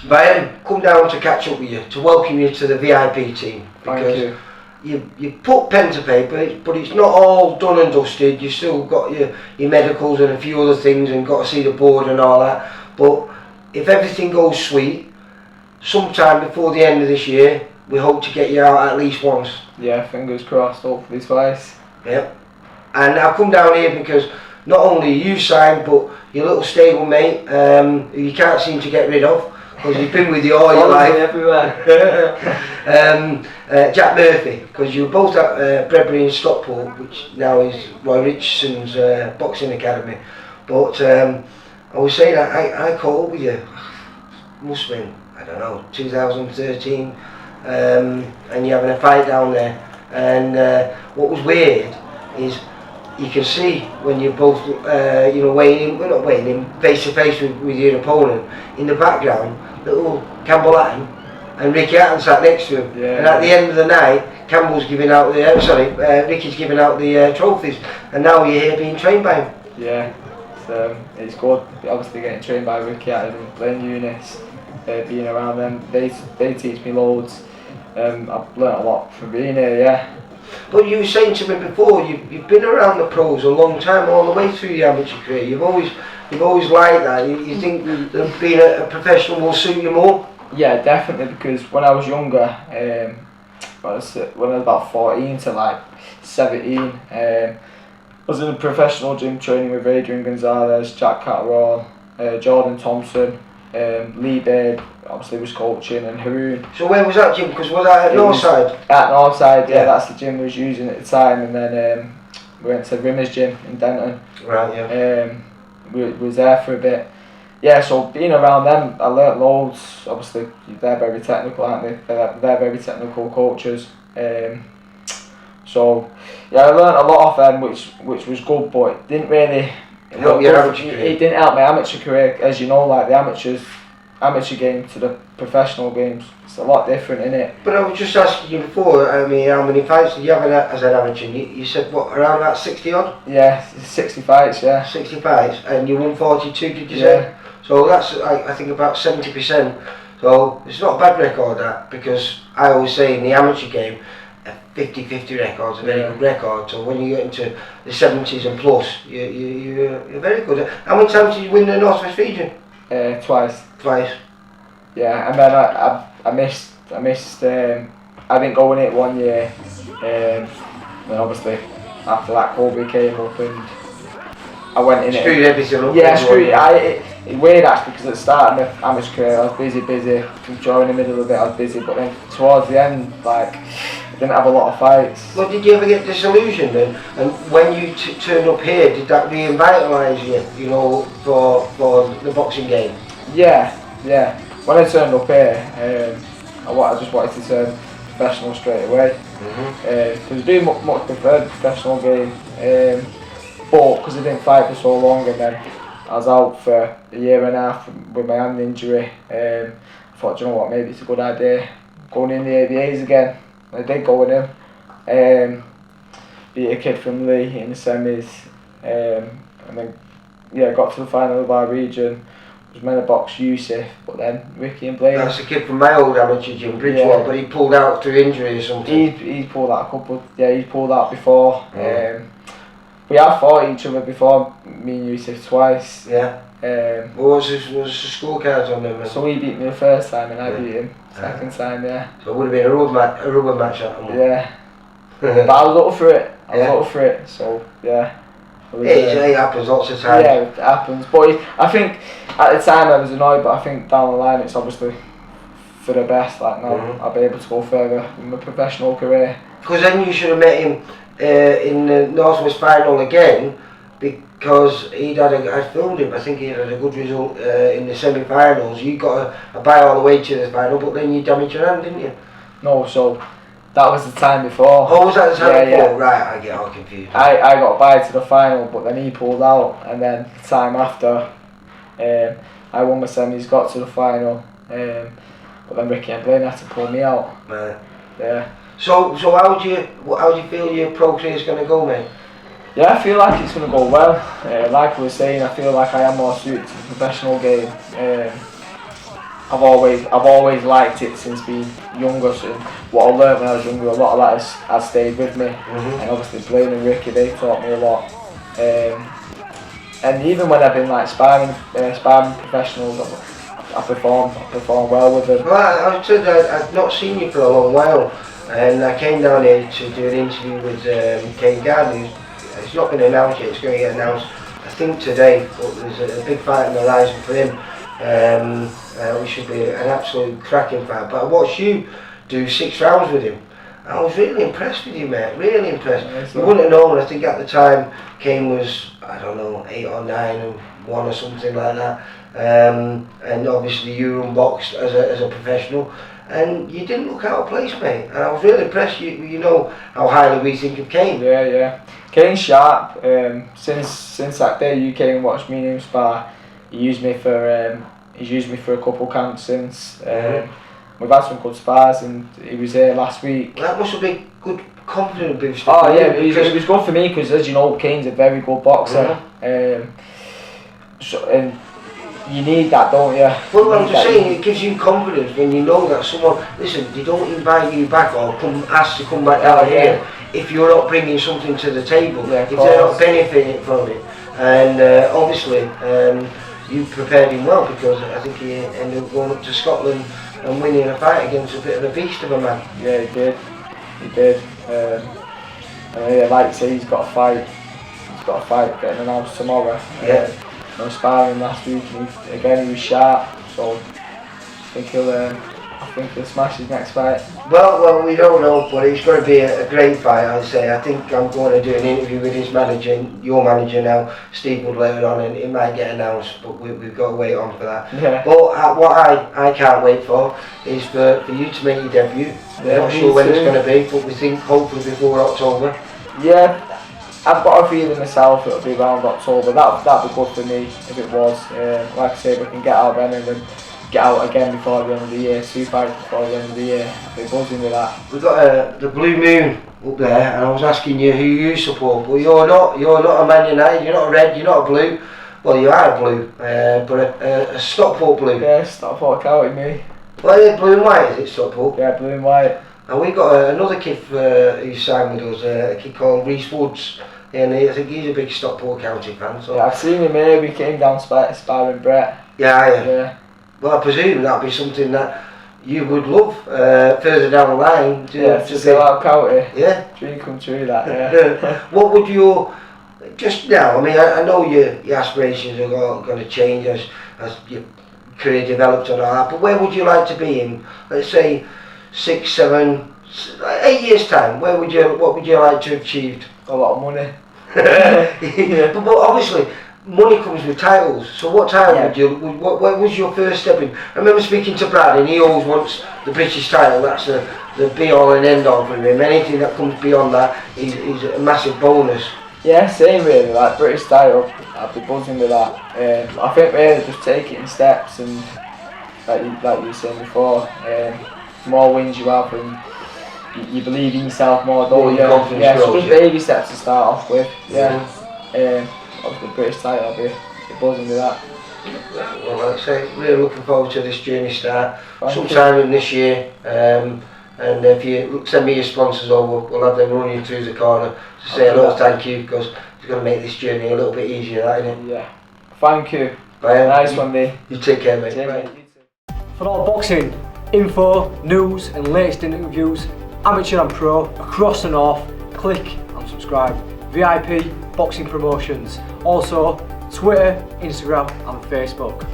Bayan, come down to catch up with you, to welcome you to the VIP team. Thank you. You put pen to paper, but it's not all done and dusted. You've still got your medicals and a few other things, and got to see the board and all that. But if everything goes sweet, sometime before the end of this year, we hope to get you out at least once. Yeah, fingers crossed, hopefully twice. Yep. And I've come down here because not only you signed, but your little stable mate, who you can't seem to get rid of, because he's been with you all your life. Everywhere. Jack Murphy, because you were both at Bredbury in Stockport, which now is Roy Richardson's boxing academy. But I was saying, I caught up with you, must have been, I don't know, 2013, and you're having a fight down there. And what was weird is you can see when you're both, weighing in, well, not weighing in, face to face with your opponent, in the background, little Campbell Hatton and Ricky Hattons sat next to him. Yeah. And at the end of the night, Campbell's giving out Ricky's giving out the trophies, and now you're here being trained by him. Yeah, it's good. Obviously, getting trained by Ricky Hattons and playing units, being around them, they teach me loads. I've learnt a lot from being here. Yeah. But you were saying to me before, you've been around the pros a long time, all the way through your amateur career. You've always liked that. You think that being a professional will suit you more? Yeah, definitely. Because when I was younger, when I was about 14 to like 17, I was in a professional gym training with Adrian Gonzalez, Jack Catterall, Jordan Thompson, Lee Baird. Obviously was coaching, and Haroon. So where was that gym? Because was that at Northside? At Northside, yeah, that's the gym we was using at the time, and then we went to Rimmer's gym in Denton. Right, yeah. We was there for a bit. Yeah, so being around them, I learnt loads. Obviously, they're very technical, aren't they? They're very technical coaches. So yeah, I learnt a lot off them, which was good, but it didn't really help your amateur career. It didn't help my amateur career, as you know, like the amateur game to the professional games. It's a lot different, innit? But I was just asking you before, I mean, how many fights did you have as an amateur? You said, what, around about 60 odd? Yeah, 60 fights, yeah. 60 fights, and you won 42, did you Yeah. say? So that's, I think, about 70%. So it's not a bad record, that, because I always say in the amateur game, a 50-50 record's a very good record. So when you get into the 70s and plus, you're very good. How many times did you win the North West region? Twice. Twice. Yeah, and then I missed. I didn't go in it one year. Then obviously after that, Kobe came up and I went in Screwed everything up. Yeah, screwed it. It's weird actually, because at the start of my amateur career, I was busy. During the middle of it, I was busy, but then towards the end, like, I didn't have a lot of fights. Well, did you ever get disillusioned then? And when you turned up here, did that re-invitalise you, for the boxing game? Yeah. When I turned up here, I just wanted to turn professional straight away. Because I do much prefer the professional game. But because I didn't fight for so long, and then I was out for a year and a half with my hand injury, I thought, do you know what, maybe it's a good idea going in the ABAs again. I did go in them, beat a kid from Lee in the semis, and then got to the final of our region. Was meant to box Yusuf, but then Ricky and Blaine. That's a kid from my old amateur gym, Bridgewater, but he pulled out through injury or something. He's pulled out a couple. He's pulled out before. We have fought each other before, me and Yusuf twice. Yeah. What was the scorecards on them? So he beat me the first time and I beat him second time. Yeah. So it would have been a rubber match at them. Yeah. But I was up for it. So yeah. It happens lots of times. Yeah, it happens. But I think at the time I was annoyed, but I think down the line it's obviously for the best. Like now I'll be able to go further in my professional career. Because then you should have met him in the North West final again, because I filmed him. I think he had a good result in the semi-finals. You got a bye all the way to the final, but then you damaged your hand, didn't you? No, so that was the time before. Oh, was that the time before? Yeah. Right, I get all confused. I got by to the final, but then he pulled out, and then the time after, I won my semis, got to the final, but then Ricky and Blaine had to pull me out. Right. Yeah. So how do you feel your pro career is going to go, mate? Yeah, I feel like it's going to go well. Like we were saying, I feel like I am more suited to the professional game. I've always liked it since being younger. So what I learned when I was younger, a lot of that has stayed with me. And obviously Blaine and Ricky, they taught me a lot. And even when I've been like sparring professionals, I perform well with them. Well, I said I'd not seen you for a long while, and I came down here to do an interview with Kane Gardner. It's not been announced yet, it's going to get announced I think today, but there's a big fight on the horizon for him, which should be an absolute cracking fight. But I watched you do 6 rounds with him. I was really impressed with you, mate, really impressed. You wouldn't have known, I think at the time Kane was, I don't know, 8 or 9 and 1 or something like that. And obviously you unboxed as a professional, and you didn't look out of place, mate. And I was really impressed. You know how highly we think of Kane. Yeah. Kane's sharp. Since that day you came and watched me and him spar, he's used me for a couple camps since. We've had some good spars, and he was here last week. That must have been good confidence boost. Oh yeah, it was good for me because, as you know, Kane's a very good boxer. And you need that, don't you? Well, I'm just saying, it gives you confidence when you know that someone, listen, they don't invite you back or ask to come back down here if you're not bringing something to the table, if they're not benefiting from it. And obviously, you prepared him well, because I think he ended up going up to Scotland and winning a fight against a bit of a beast of a man. Yeah, he did. And yeah, like you say, he's got a fight getting announced tomorrow. I was sparring last week, and he was sharp, so I think he'll smash his next fight. Well, we don't know, but it's going to be a great fight, I'd say. I think I'm going to do an interview with his manager, your manager now, Steve Wood, later on, and it might get announced, but we've got to wait on for that. Yeah. But what I can't wait for is for you to make your debut. We're not sure when it's going to be, but we think hopefully before October. Yeah. I've got a feeling myself it'll be around October. That'd be good for me if it was. Like I say, we can get out then and then get out again before the end of the year. 2 fights before the end of the year. I'd be buzzing with that. We've got the Blue Moon up there, and I was asking you who you support. But you're not a Man United. You're not a red. You're not a blue. Well, you are a blue, but a Stockport blue. Yeah, Stockport County, me. Well, yeah, blue and white, is it, Stockport? Yeah, blue and white. And we got another kid who signed with us, a kid called Reese Woods, and I think he's a big Stockport County fan. So. Yeah, I've seen him here. We came down sparring Brett. Yeah. Well, I presume that'd be something that you would love further down the line. To sell out County. Yeah. Dream come true, that. Yeah. What would your, just now? I mean, I know your aspirations are going to change as your career develops and all that. But where would you like to be in, let's say, 6, 7, 8 years time? What would you like to have achieved? A lot of money. But obviously money comes with titles, so what title would you, what was your first step in? I remember speaking to Brad, and he always wants the British title. That's the be all and end all for him. Anything that comes beyond that is a massive bonus. Yeah, same really, like British title, I'd be buzzing with that. I think really just take it in steps, and like you were saying before, the more wins you have, and you believe in yourself more, don't you? Yeah, so just baby steps to start off with. Obviously the British title, I'll be buzzing with that. Well, like I say, really looking forward to this journey start sometime in this year. And if you send me your sponsors over, we'll have them run you through the corner to say a little thank you, because it's going to make this journey a little bit easier, isn't it? Yeah. Thank you. Nice one, mate. You take care, mate. For all boxing info, news and latest interviews, amateur and pro, across the north, click and subscribe. VIP Boxing Promotions. Also Twitter, Instagram and Facebook.